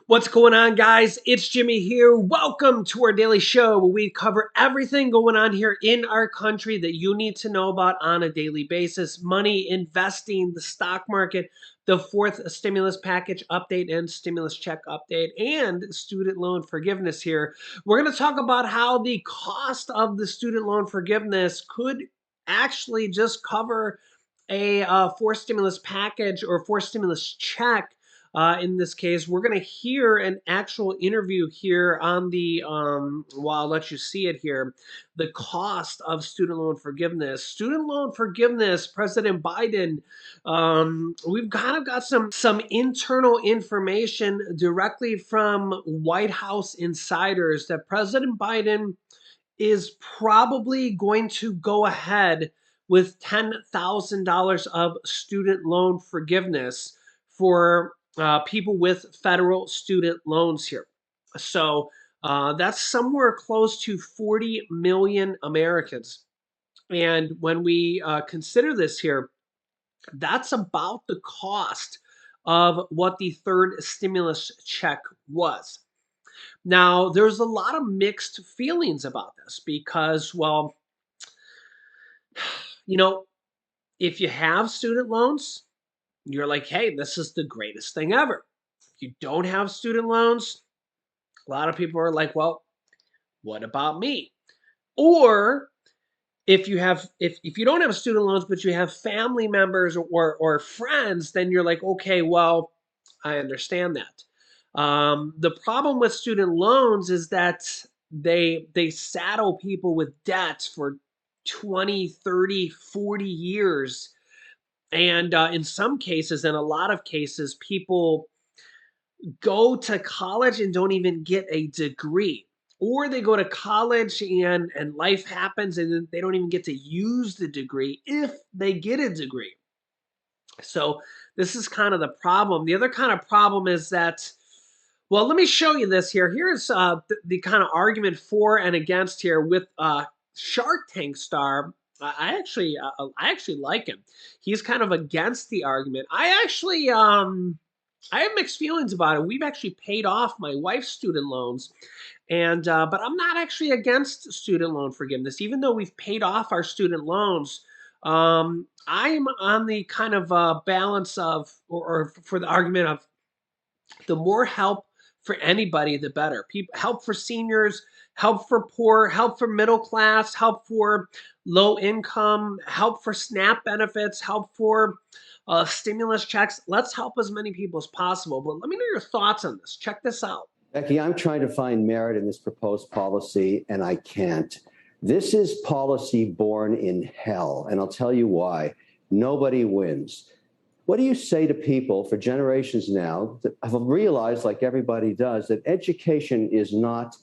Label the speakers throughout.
Speaker 1: What's going on, guys? It's Jimmy here. Welcome to our daily show where we cover everything going on here in our country that you need to know about on a daily basis. Money, investing, the stock market, the fourth stimulus package update and stimulus check update, and student loan forgiveness here. We're going to talk about how the cost of the student loan forgiveness could actually just cover a fourth stimulus package or fourth stimulus check. In this case, we're going to hear an actual interview here on the, well, I'll let you see it here, the cost of student loan forgiveness. Student loan forgiveness, President Biden, we've kind of got some internal information directly from White House insiders that President Biden is probably going to go ahead with $10,000 of student loan forgiveness for people with federal student loans here. So that's somewhere close to 40 million Americans. And when we consider this here, that's about the cost of what the third stimulus check was. Now, there's a lot of mixed feelings about this because, well, you know, if you have student loans, you're like, hey, this is the greatest thing ever. If you don't have student loans, a lot of people are like, well, what about me? Or if you don't have student loans, but you have family members or friends, then you're like, okay, well, I understand that. The problem with student loans is that they saddle people with debts for 20, 30, 40 years. And in some cases, in a lot of cases, people go to college and don't even get a degree. Or they go to college and life happens and then they don't even get to use the degree if they get a degree. So this is kind of the problem. The other kind of problem is that, well, let me show you this here. Here's the kind of argument for and against here with Shark Tank star. I actually like him. He's kind of against the argument. I have mixed feelings about it. We've actually paid off my wife's student loans, and but I'm not actually against student loan forgiveness, even though we've paid off our student loans. I'm on the kind of balance of, or for the argument of, the more help for anybody, the better. Help for seniors, help for poor, help for middle class, help for low income, help for SNAP benefits, help for stimulus checks. Let's help as many people as possible. But let me know your thoughts on this. Check this out.
Speaker 2: Becky, I'm trying to find merit in this proposed policy, and I can't. This is policy born in hell, and I'll tell you why. Nobody wins. What do you say to people for generations now that have realized, like everybody does, that education is not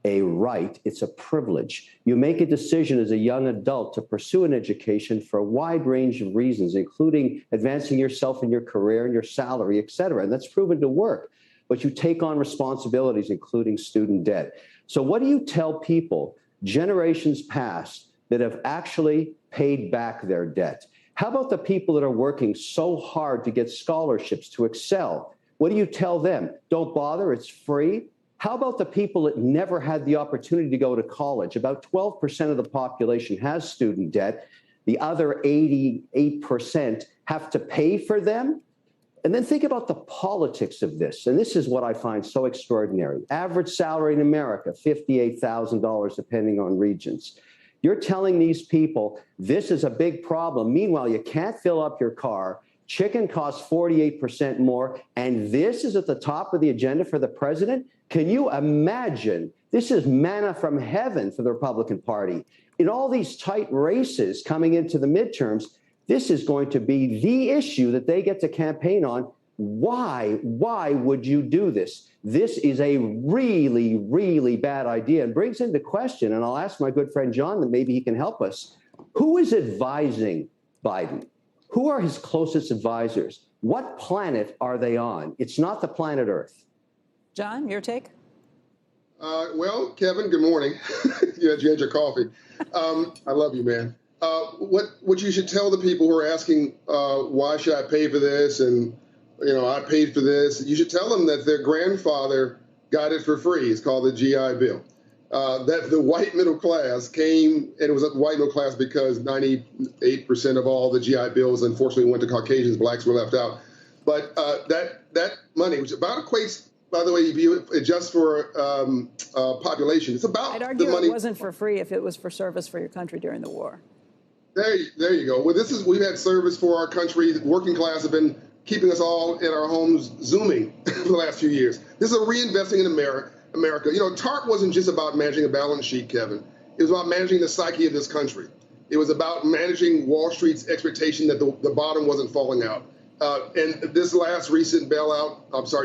Speaker 2: a right, it's a privilege? You make a decision as a young adult to pursue an education for a wide range of reasons, including advancing yourself in your career and your salary, et cetera. And that's proven to work. But you take on responsibilities, including student debt. So what do you tell people, generations past, that have actually paid back their debt? How about the people that are working so hard to get scholarships to excel? What do you tell them? Don't bother, it's free. How about the people that never had the opportunity to go to college? About 12% of the population has student debt. The other 88% have to pay for them. And then think about the politics of this. And this is what I find so extraordinary. Average salary in America, $58,000, depending on regions. You're telling these people this is a big problem. Meanwhile, you can't fill up your car. Chicken costs 48% more. And this is at the top of the agenda for the president. Can you imagine? This is manna from heaven for the Republican Party. In all these tight races coming into the midterms, this is going to be the issue that they get to campaign on. Why would you do this? This is a really, really bad idea and brings into question, and I'll ask my good friend John that maybe he can help us. Who is advising Biden? Who are his closest advisors? What planet are they on? It's not the planet Earth.
Speaker 3: John, your take?
Speaker 4: Well, Kevin, good morning. You had your coffee. I love you, man. What you should tell the people who are asking, why should I pay for this? And I paid for this. You should tell them that their grandfather got it for free. It's called the GI Bill. That the white middle class came, and it was a white middle class because 98% of all the GI Bills unfortunately went to Caucasians. Blacks were left out. But that money, which about equates, by the way, if you adjust for population, it's about
Speaker 3: I'd argue
Speaker 4: the money.
Speaker 3: it wasn't for free if it was for service for your country during the war.
Speaker 4: There you go. Well, we've had service for our country. The working class have been keeping us all in our homes Zooming for the last few years. This is a reinvesting in America. TARP wasn't just about managing a balance sheet, Kevin. It was about managing the psyche of this country. It was about managing Wall Street's expectation that the bottom wasn't falling out. And this last recent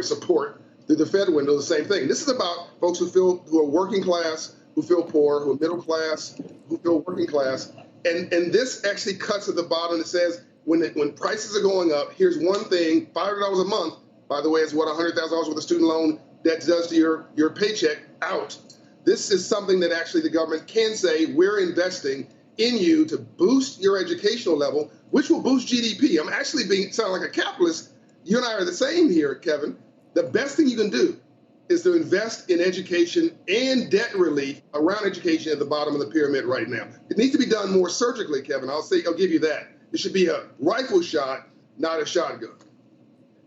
Speaker 4: support through the Fed window, the same thing. This is about folks who are working class, who feel poor, who are middle class, who feel working class. And this actually cuts at the bottom. It says when prices are going up, here's one thing: $500 a month. By the way, is what $100,000 worth of student loan debt does to your paycheck out. This is something that actually the government can say, we're investing in you to boost your educational level, which will boost GDP. I'm actually sounding like a capitalist. You and I are the same here, Kevin. The best thing you can do is to invest in education and debt relief around education at the bottom of the pyramid right now. It needs to be done more surgically, Kevin. I'll give you that. It should be a rifle shot, not a shotgun.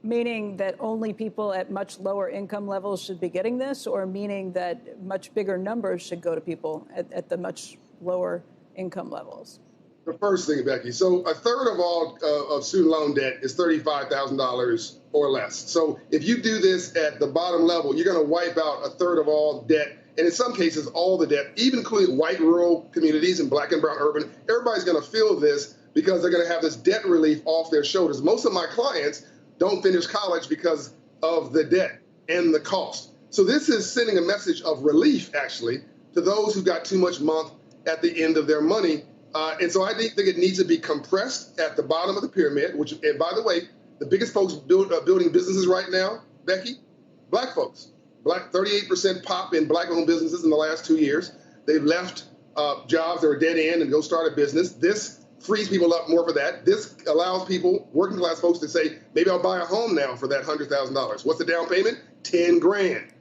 Speaker 3: Meaning that only people at much lower income levels should be getting this, or meaning that much bigger numbers should go to people at the much lower income levels?
Speaker 4: The first thing, Becky. So a third of all of student loan debt is $35,000 or less. So if you do this at the bottom level, you're going to wipe out a third of all debt. And in some cases, all the debt, even including white rural communities and black and brown urban. Everybody's going to feel this because they're going to have this debt relief off their shoulders. Most of my clients don't finish college because of the debt and the cost. So this is sending a message of relief, actually, to those who got too much month at the end of their money. And so I think it needs to be compressed at the bottom of the pyramid, and by the way, the biggest folks building businesses right now, Becky, black folks. 38% pop in black-owned businesses in the last 2 years. They've left jobs that are dead end and go start a business. This frees people up more for that. This allows people, working class folks, to say, maybe I'll buy a home now for that $100,000. What's the down payment? 10 grand,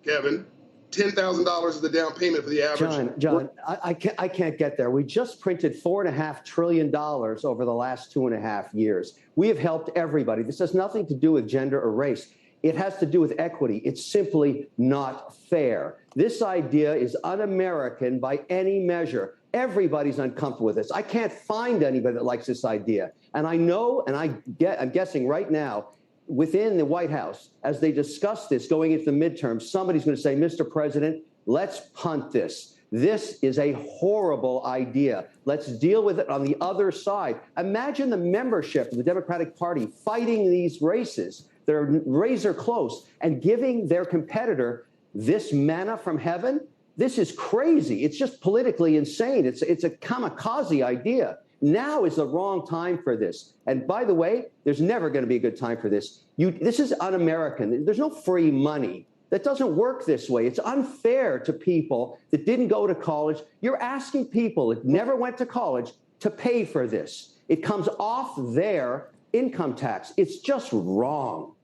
Speaker 4: Kevin. $10,000 is the down payment for the average.
Speaker 2: John, I can't get there. We just printed $4.5 trillion over the last 2.5 years. We have helped everybody. This has nothing to do with gender or race. It has to do with equity. It's simply not fair. This idea is un-American by any measure. Everybody's uncomfortable with this. I can't find anybody that likes this idea. And I know, and I'm guessing right now, within the White House, as they discuss this going into the midterms, somebody's going to say, Mr. President, let's punt this. This is a horrible idea. Let's deal with it on the other side. Imagine the membership of the Democratic Party fighting these races that are razor close and giving their competitor this manna from heaven. This is crazy. It's just politically insane. It's a kamikaze idea. Now is the wrong time for this. And by the way, there's never going to be a good time for this. This is un-American. There's no free money. That doesn't work this way. It's unfair to people that didn't go to college. You're asking people that never went to college to pay for this. It comes off their income tax. It's just wrong.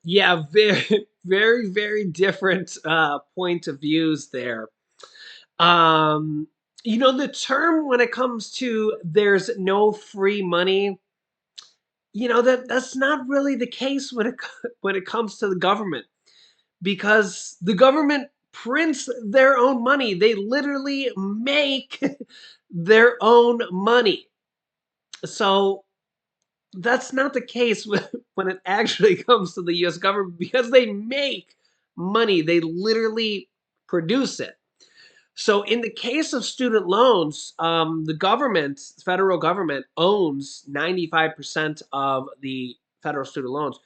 Speaker 1: Yeah, very, very, very different point of views there. The term when it comes to there's no free money, that's not really the case when it comes to the government, because the government prints their own money. They literally make their own money. So that's not the case when it actually comes to the U.S. government, because they make money. They literally produce it. So in the case of student loans, the federal government owns 95% of the federal student loans.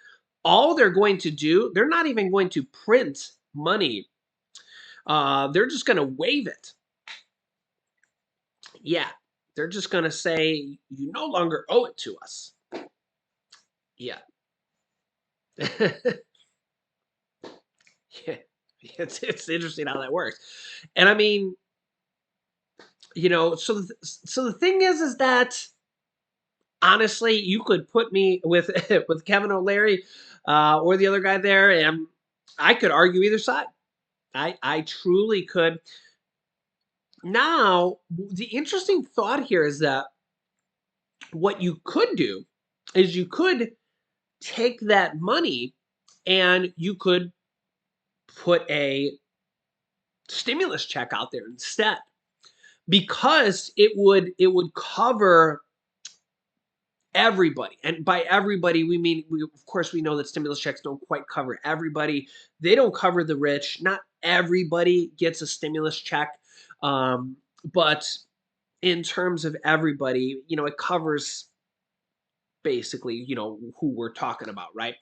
Speaker 1: All they're going to do, they're not even going to print money. They're just going to waive it. Yeah, they're just going to say, you no longer owe it to us. Yeah. Yeah. It's interesting how that works. And I mean, so the thing is that honestly, you could put me with with Kevin O'Leary or the other guy there, and I could argue either side. I truly could. Now, the interesting thought here is that what you could do is you could take that money and you could put a stimulus check out there instead, because it would cover everybody. And by everybody, we mean, of course, we know that stimulus checks don't quite cover everybody. They don't cover the rich. Not everybody gets a stimulus check. But in terms of everybody, it covers basically, who we're talking about, right?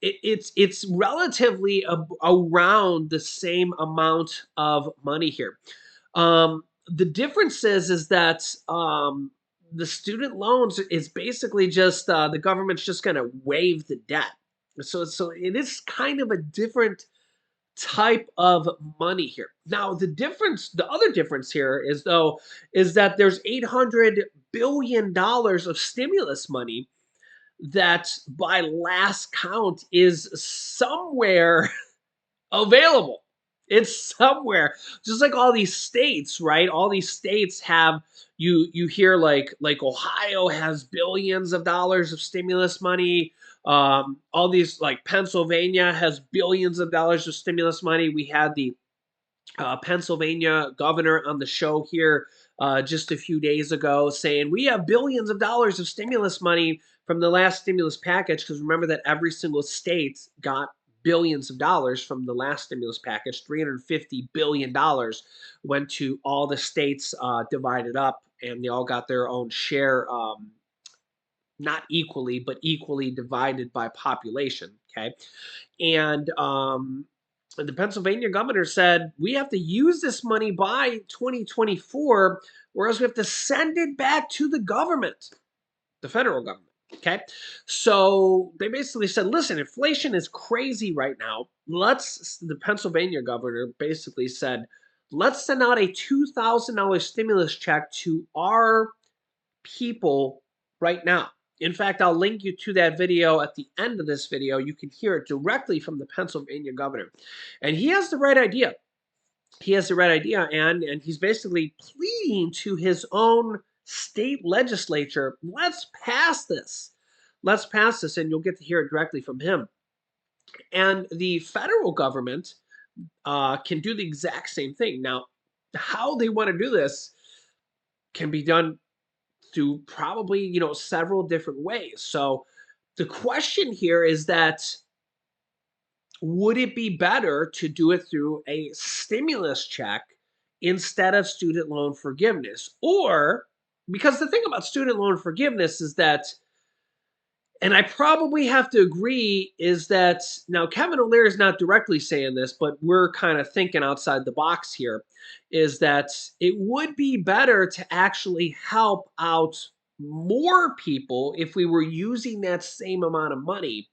Speaker 1: It's relatively around the same amount of money here. The difference is that the student loans is basically just the government's just going to waive the debt. So it is kind of a different type of money here. Now, the other difference here is that there's $800 billion of stimulus money that by last count is somewhere available. It's somewhere. Just like all these states, right? All these states have, you hear like Ohio has billions of dollars of stimulus money. All these, like Pennsylvania has billions of dollars of stimulus money. We had the Pennsylvania governor on the show here just a few days ago saying we have billions of dollars of stimulus money from the last stimulus package. Because remember that every single state got billions of dollars from the last stimulus package. $350 billion went to all the states divided up, and they all got their own share. Not equally, but equally divided by population. Okay. And the Pennsylvania governor said we have to use this money by 2024, or else we have to send it back to the government, the federal government. Okay. So they basically said, listen, inflation is crazy right now. The Pennsylvania governor basically said, let's send out a $2,000 stimulus check to our people right now. In fact, I'll link you to that video at the end of this video. You can hear it directly from the Pennsylvania governor. And he has the right idea. He has the right idea, and he's basically pleading to his own state legislature, let's pass this. Let's pass this, and you'll get to hear it directly from him. And the federal government can do the exact same thing. Now, how they want to do this can be done through probably, several different ways. So the question here is that would it be better to do it through a stimulus check instead of student loan forgiveness? Or, because the thing about student loan forgiveness is that, and I probably have to agree, is that now Kevin O'Leary is not directly saying this, but we're kind of thinking outside the box here, is that it would be better to actually help out more people if we were using that same amount of money.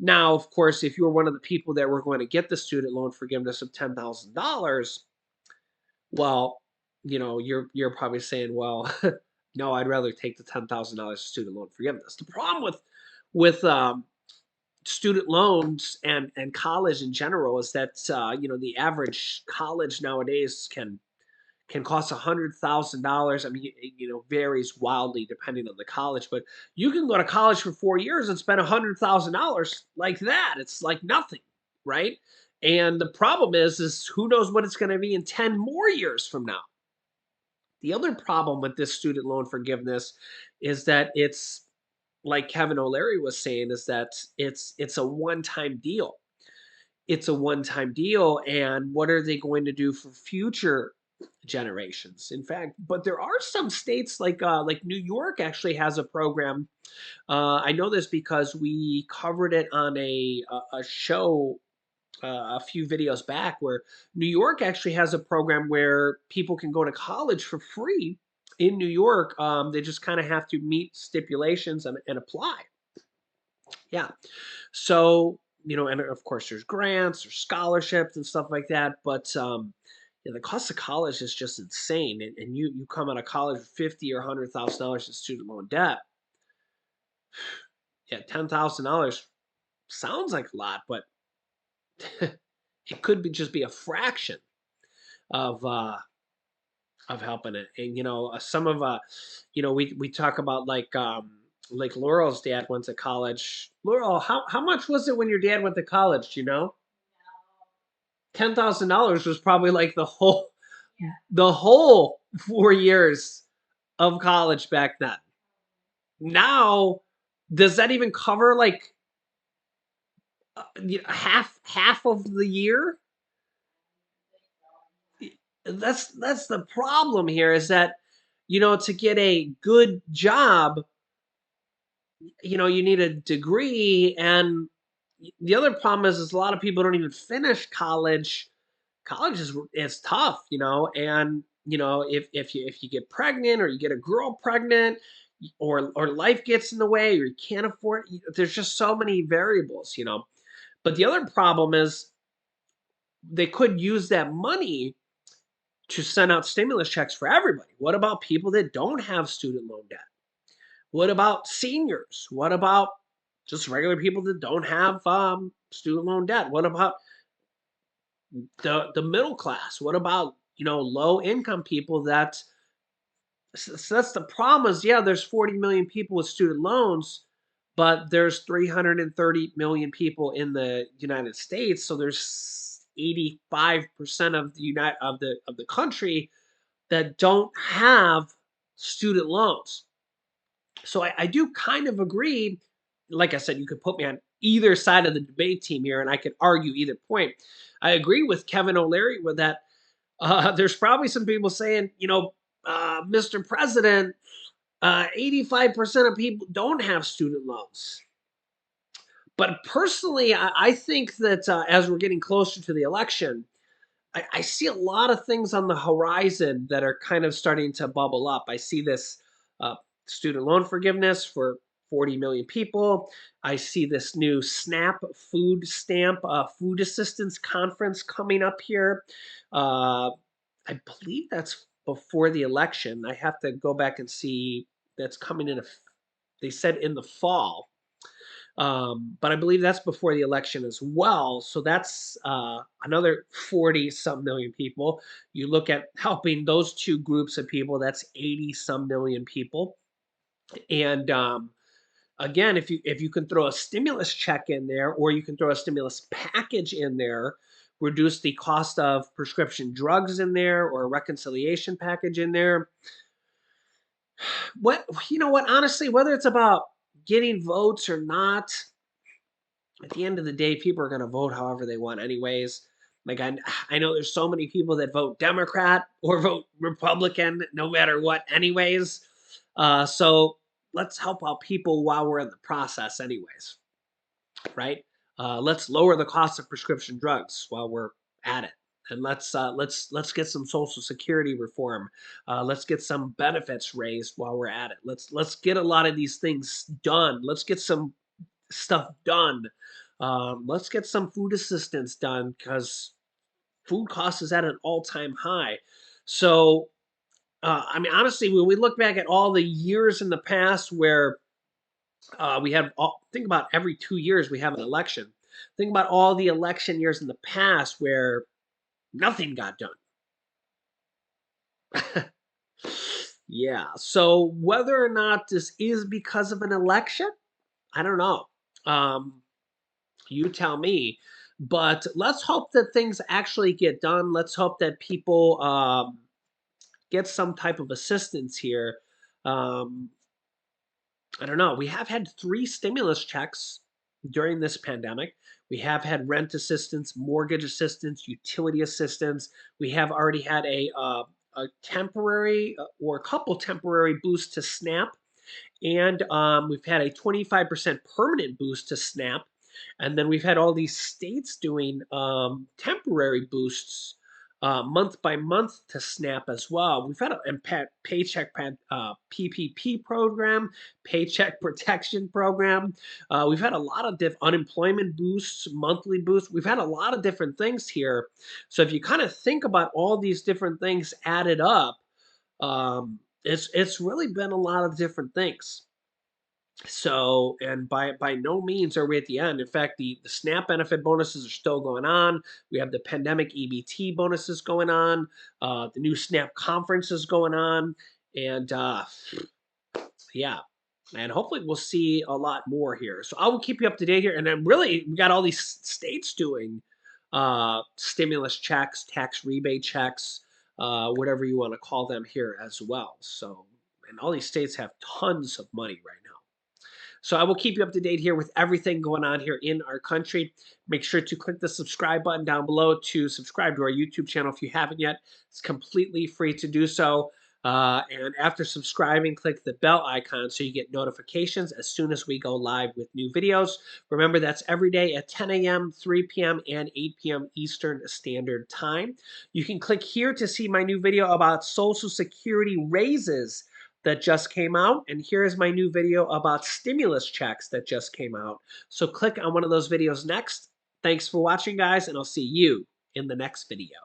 Speaker 1: Now, of course, if you're one of the people that were going to get the student loan forgiveness of $10,000, well, you're probably saying, well, no, I'd rather take the $10,000 student loan forgiveness. The problem with student loans and college in general is that the average college nowadays can cost $100,000. I mean, varies wildly depending on the college, but you can go to college for 4 years and spend $100,000 like that. It's like nothing, right? And the problem is who knows what it's going to be in 10 more years from now. The other problem with this student loan forgiveness is that it's, like Kevin O'Leary was saying, is that it's a one-time deal. It's a one-time deal, and what are they going to do for future generations? In fact, but there are some states like New York actually has a program. I know this because we covered it on a show a few videos back, where New York actually has a program where people can go to college for free in New York. They just kind of have to meet stipulations and apply. Yeah. So, and of course there's grants or scholarships and stuff like that. But Yeah, the cost of college is just insane, and you come out of college with $50 or $100,000 in student loan debt. Yeah, $10,000 sounds like a lot, but it could be just be a fraction of helping it. And some of we talk about like Laurel's dad went to college. Laurel, how much was it when your dad went to college? Do you know? $10,000 was probably like the whole 4 years of college back then. Now, does that even cover like half of the year? That's the problem here is that to get a good job, you need a degree, and the other problem is a lot of people don't even finish college. College is tough, and if you get pregnant or you get a girl pregnant, or life gets in the way, or you can't afford, there's just so many variables. But the other problem is they could use that money to send out stimulus checks for everybody. What about people that don't have student loan debt? What about seniors? What about just regular people that don't have student loan debt? What about the middle class? What about low income people that so that's the problem is, yeah, there's 40 million people with student loans, but there's 330 million people in the United States. So there's 85% of the country that don't have student loans. So I do kind of agree. Like I said, you could put me on either side of the debate team here, and I could argue either point. I agree with Kevin O'Leary with that. There's probably some people saying, Mr. President, 85% of people don't have student loans. But personally, I think that as we're getting closer to the election, I see a lot of things on the horizon that are kind of starting to bubble up. I see this uh, student loan forgiveness for 40 million people. I see this new SNAP food stamp food assistance conference coming up here. Uh, I believe that's before the election. I have to go back and see. That's coming in. They said in the fall, but I believe that's before the election as well. So that's another 40 some million people. You look at helping those two groups of people, that's 80 some million people. And again, if you can throw a stimulus check in there, or you can throw a stimulus package in there, reduce the cost of prescription drugs in there, or a reconciliation package in there. What, honestly, whether it's about getting votes or not, at the end of the day, people are going to vote however they want, anyways. Like I know there's so many people that vote Democrat or vote Republican, no matter what, anyways. So let's help out people while we're in the process, anyways, right? Let's lower the cost of prescription drugs while we're at it, and let's get some Social Security reform. Let's get some benefits raised while we're at it. Let's get a lot of these things done. Let's get some stuff done. Let's get some food assistance done because food costs is at an all-time high. So, I mean, honestly, when we look back at all the years in the past where think about every 2 years we have an election. Think about all the election years in the past where nothing got done. Yeah. So whether or not this is because of an election, I don't know. Um, You tell me. But let's hope that things actually get done. Let's hope that people get some type of assistance here. Um, I don't know. We have had 3 stimulus checks during this pandemic. We have had rent assistance, mortgage assistance, utility assistance. We have already had a temporary or a couple temporary boosts to SNAP, and we've had a 25% permanent boost to SNAP. And then we've had all these states doing temporary boosts month by month to SNAP as well. We've had a paycheck PPP program, paycheck protection program. We've had a lot of unemployment boosts, monthly boosts. We've had a lot of different things here. So if you kind of think about all these different things added up, it's really been a lot of different things. So, and by no means are we at the end. In fact, the SNAP benefit bonuses are still going on. We have the pandemic EBT bonuses going on. The new SNAP conference is going on, and yeah, and hopefully we'll see a lot more here. So I will keep you up to date here. And then really, we got all these states doing stimulus checks, tax rebate checks, whatever you want to call them here as well. So, and all these states have tons of money right now. So I will keep you up to date here with everything going on here in our country. Make sure to click the subscribe button down below to subscribe to our YouTube channel if you haven't yet. It's completely free to do so. And after subscribing, click the bell icon so you get notifications as soon as we go live with new videos. Remember, that's every day at 10 a.m., 3 p.m., and 8 p.m. Eastern Standard Time. You can click here to see my new video about Social Security raises that just came out. And here is my new video about stimulus checks that just came out. So click on one of those videos next. Thanks for watching, guys, and I'll see you in the next video.